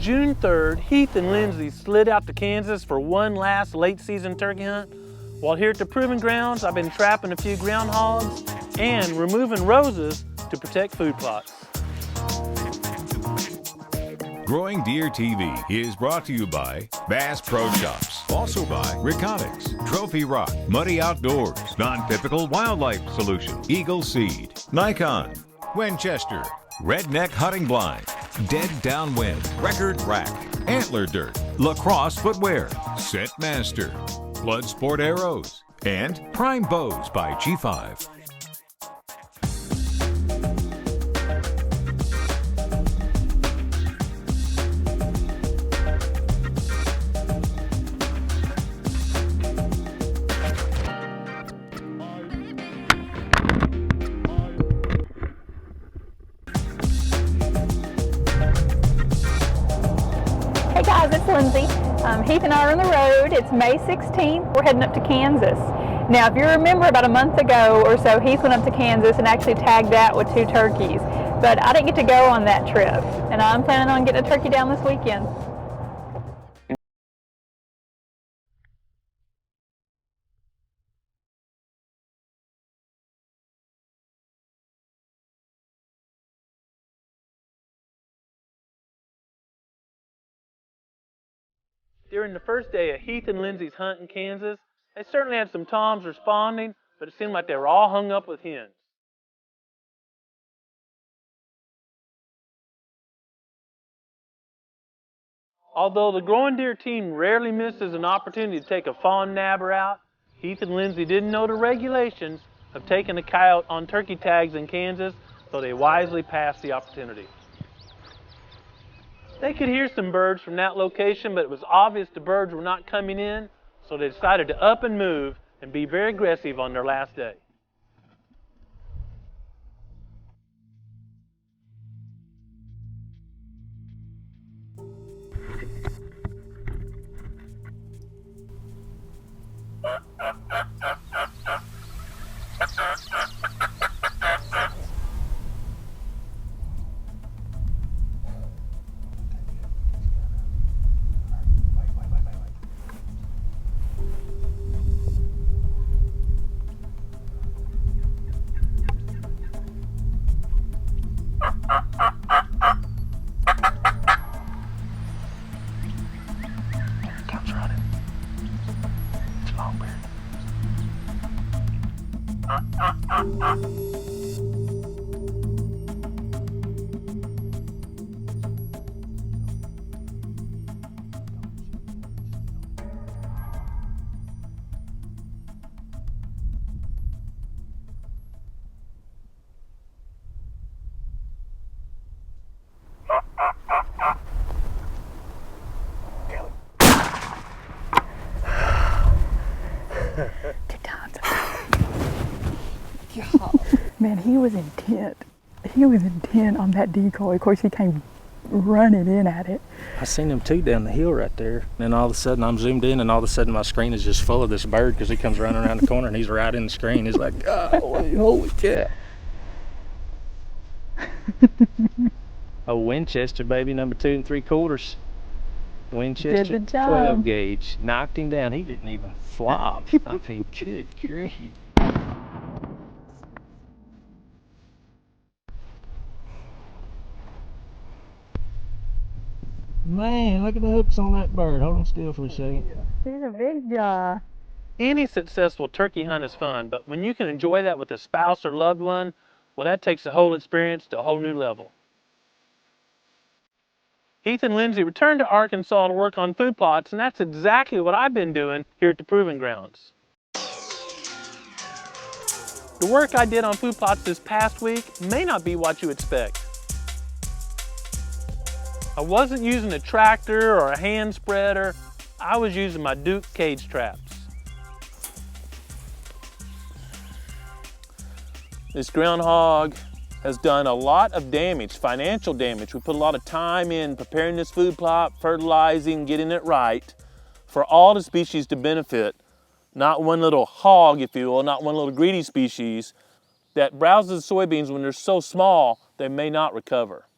June 3rd, Heath and Lindsey slid out to Kansas for one last late season turkey hunt. While here at the Proving Grounds, I've been trapping a few groundhogs and removing roses to protect food plots. Growing Deer TV is brought to you by Bass Pro Shops, also by Reconics, Trophy Rock, Muddy Outdoors, Non-Typical Wildlife Solution, Eagle Seed, Nikon, Winchester, Redneck Hunting Blind, Dead Downwind, Record Rack, Antler Dirt, Lacrosse Footwear, Scent Master, Bloodsport Arrows, and Prime Bows by G5. Hey guys, it's Lindsey. Heath and I are on the road. It's May 16th. We're heading up to Kansas. Now, if you remember, about a month ago or so, Heath went up to Kansas and actually tagged out with 2 turkeys. But I didn't get to go on that trip, and I'm planning on getting a turkey down this weekend. During the first day of Heath and Lindsey's hunt in Kansas, they certainly had some toms responding, but it seemed like they were all hung up with hens. Although the Growing Deer team rarely misses an opportunity to take a fawn nabber out, Heath and Lindsey didn't know the regulations of taking a coyote on turkey tags in Kansas, so they wisely passed the opportunity. They could hear some birds from that location, but it was obvious the birds were not coming in, so they decided to up and move and be very aggressive on their last day. Comes running. It's Longbeard. Man, he was intent. He was intent on that decoy. Of course, he came running in at it. I seen him too down the hill right there. And all of a sudden I'm zoomed in and all of a sudden my screen is just full of this bird because he comes running around the corner and he's right in the screen. He's like, oh, holy cow. Oh, Winchester, baby, number 2 3/4. Winchester, Did the job. 12 gauge. Knocked him down. He didn't even flop. I mean, good grief. Man, look at the hooks on that bird. Hold on still for a second. He's a big jaw. Any successful turkey hunt is fun, but when you can enjoy that with a spouse or loved one, well, that takes the whole experience to a whole new level. Heath and Lindsey returned to Arkansas to work on food plots, and that's exactly what I've been doing here at the Proving Grounds. The work I did on food plots this past week may not be what you expect. I wasn't using a tractor or a hand spreader. I was using my Duke cage traps. This groundhog has done a lot of damage, financial damage. We put a lot of time in preparing this food plot, fertilizing, getting it right for all the species to benefit. Not one little hog, if you will, not one little greedy species that browses soybeans when they're so small they may not recover.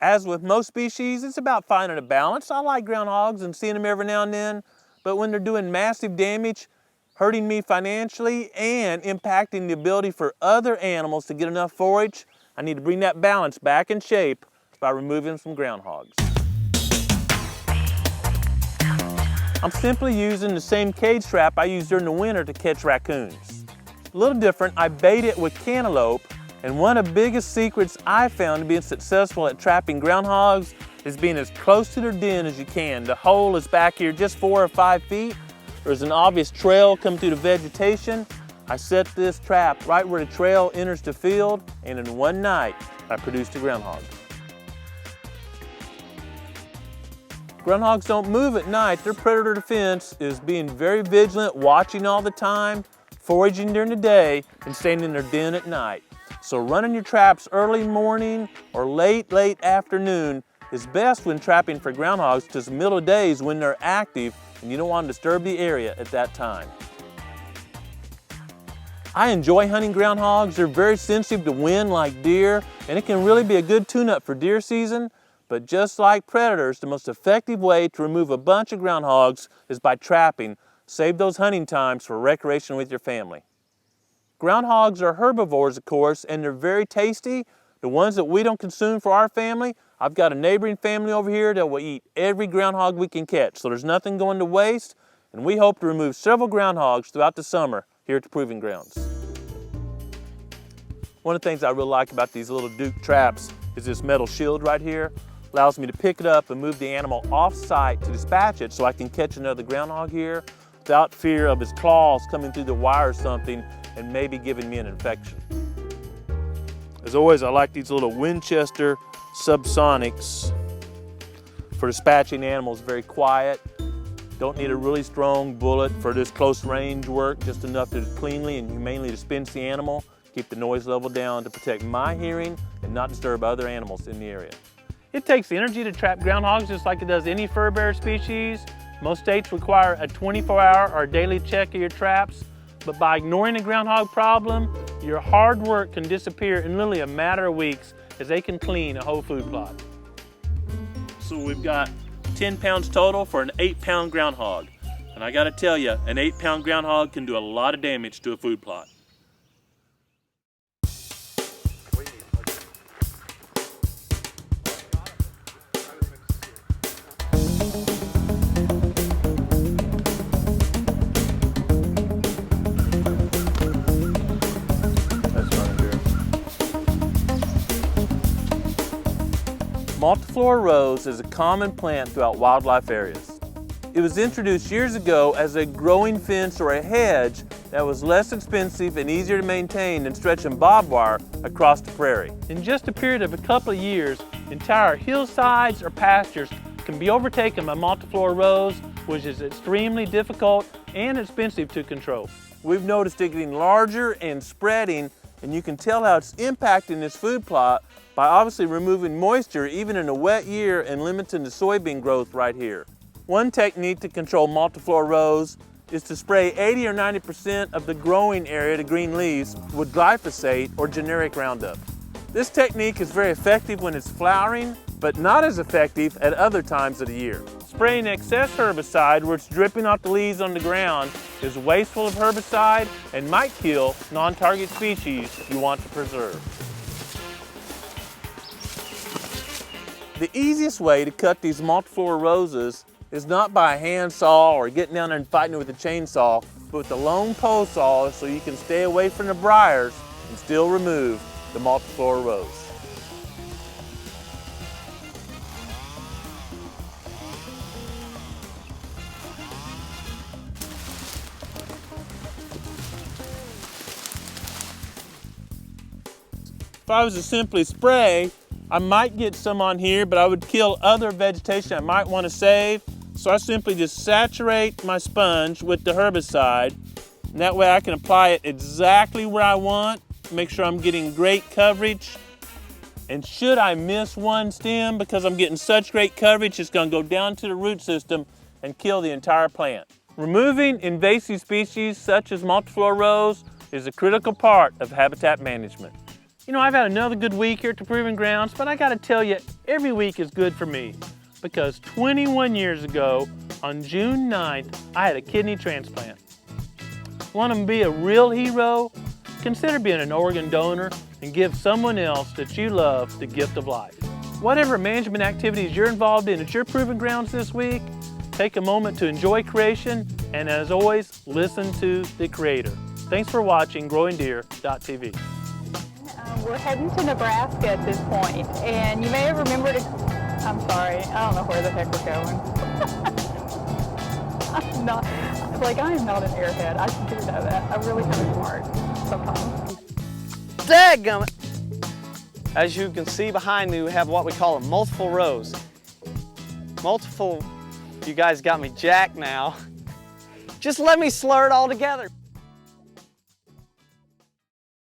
As with most species, it's about finding a balance. I like groundhogs and seeing them every now and then, but when they're doing massive damage, hurting me financially and impacting the ability for other animals to get enough forage, I need to bring that balance back in shape by removing some groundhogs. I'm simply using the same cage trap I use during the winter to catch raccoons. A little different, I bait it with cantaloupe, and one of the biggest secrets I found to being successful at trapping groundhogs is being as close to their den as you can. The hole is back here just 4 or 5 feet. There's an obvious trail coming through the vegetation. I set this trap right where the trail enters the field, and in one night, I produced a groundhog. Groundhogs don't move at night. Their predator defense is being very vigilant, watching all the time, foraging during the day, and staying in their den at night. So running your traps early morning or late afternoon is best when trapping for groundhogs, because the middle of days when they're active and you don't want to disturb the area at that time. I enjoy hunting groundhogs. They're very sensitive to wind like deer, and it can really be a good tune-up for deer season. But just like predators, the most effective way to remove a bunch of groundhogs is by trapping. Save those hunting times for recreation with your family. Groundhogs are herbivores, of course, and they're very tasty. The ones that we don't consume for our family, I've got a neighboring family over here that will eat every groundhog we can catch, so there's nothing going to waste, and we hope to remove several groundhogs throughout the summer here at the Proving Grounds. One of the things I really like about these little Duke traps is this metal shield right here. Allows me to pick it up and move the animal off-site to dispatch it so I can catch another groundhog here without fear of his claws coming through the wire or something and maybe giving me an infection. As always, I like these little Winchester subsonics for dispatching animals. Very quiet. Don't need a really strong bullet for this close range work, just enough to cleanly and humanely dispense the animal, keep the noise level down to protect my hearing and not disturb other animals in the area. It takes energy to trap groundhogs just like it does any fur bearer species. Most states require a 24-hour or daily check of your traps, but by ignoring the groundhog problem, your hard work can disappear in literally a matter of weeks as they can clean a whole food plot. So we've got 10 pounds total for an 8-pound groundhog. And I gotta tell you, an 8-pound groundhog can do a lot of damage to a food plot. Multiflora rose is a common plant throughout wildlife areas. It was introduced years ago as a growing fence or a hedge that was less expensive and easier to maintain than stretching barbed wire across the prairie. In just a period of a couple of years, entire hillsides or pastures can be overtaken by multiflora rose, which is extremely difficult and expensive to control. We've noticed it getting larger and spreading, and you can tell how it's impacting this food plot by obviously removing moisture even in a wet year and limiting the soybean growth right here. One technique to control multiflora rose is to spray 80 or 90% of the growing area to green leaves with glyphosate or generic Roundup. This technique is very effective when it's flowering, but not as effective at other times of the year. Spraying excess herbicide where it's dripping off the leaves on the ground is wasteful of herbicide and might kill non-target species you want to preserve. The easiest way to cut these multiflora roses is not by a hand saw or getting down there and fighting it with a chainsaw, but with the lone pole saw so you can stay away from the briars and still remove the multiflora rose. If I was to simply spray, I might get some on here, but I would kill other vegetation I might want to save. So I simply just saturate my sponge with the herbicide, and that way I can apply it exactly where I want, make sure I'm getting great coverage. And should I miss one stem because I'm getting such great coverage, it's going to go down to the root system and kill the entire plant. Removing invasive species such as multiflora rose is a critical part of habitat management. You know, I've had another good week here at the Proving Grounds, but I gotta tell you, every week is good for me because 21 years ago, on June 9th, I had a kidney transplant. Want to be a real hero? Consider being an organ donor and give someone else that you love the gift of life. Whatever management activities you're involved in at your Proving Grounds this week, take a moment to enjoy creation, and as always, listen to the Creator. Thanks for watching GrowingDeer.tv. We're heading to Nebraska at this point, and you may have remembered, I'm sorry, I don't know where the heck we're going. I am not an airhead, I should do know that. I'm really kind of smart sometimes. Dadgummit! As you can see behind me, we have what we call a multiple rows. You guys got me jacked now. Just let me slur it all together.